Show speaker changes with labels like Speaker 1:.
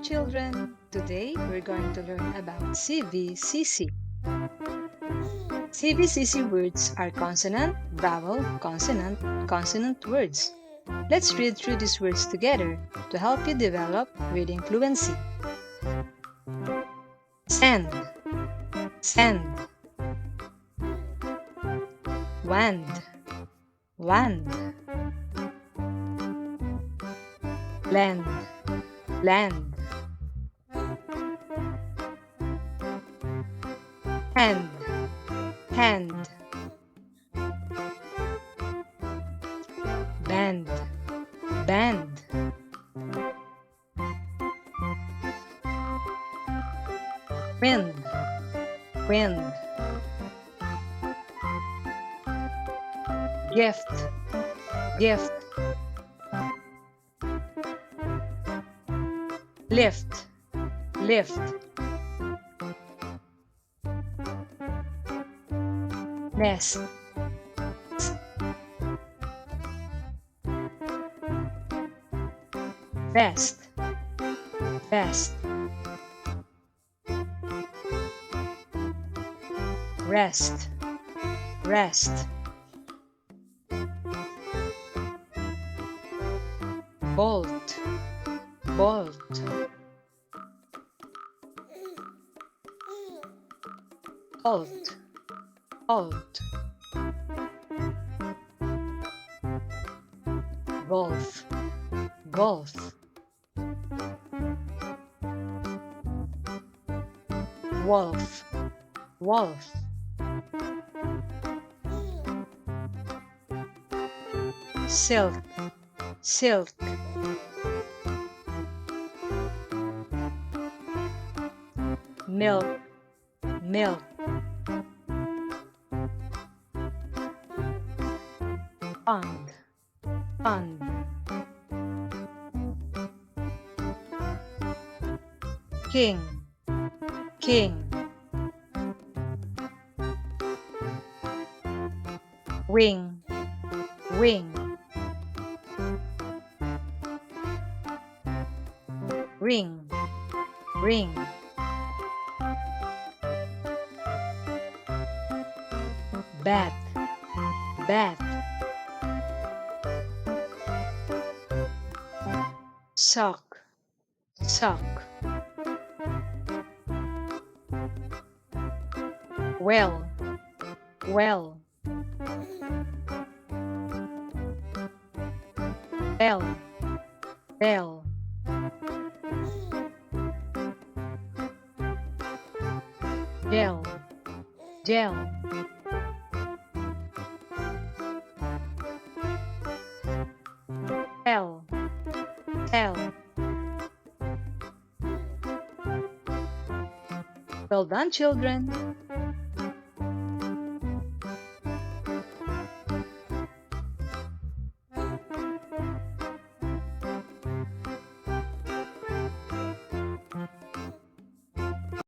Speaker 1: children! Today we're going to learn about CVCC. CVCC words are consonant, vowel, consonant, consonant words. Let's read through these words together to help you develop reading fluency. Send, send. Wand, wand. Lend, lend. Hand, hand. Band, band. Wind, wind. Gift, gift. Lift, lift. Nest, vest, vest. Rest, rest. Bolt, bolt. Alt, alt. Golf, golf. Wolf, wolf. Silk, silk. Milk, milk. Pond, pond. King, king. Wing, wing. Ring, ring. Bat, bat. Sock, sock. Well, well. Bell, bell. Gel, gel. Tell, tell. Well done, children!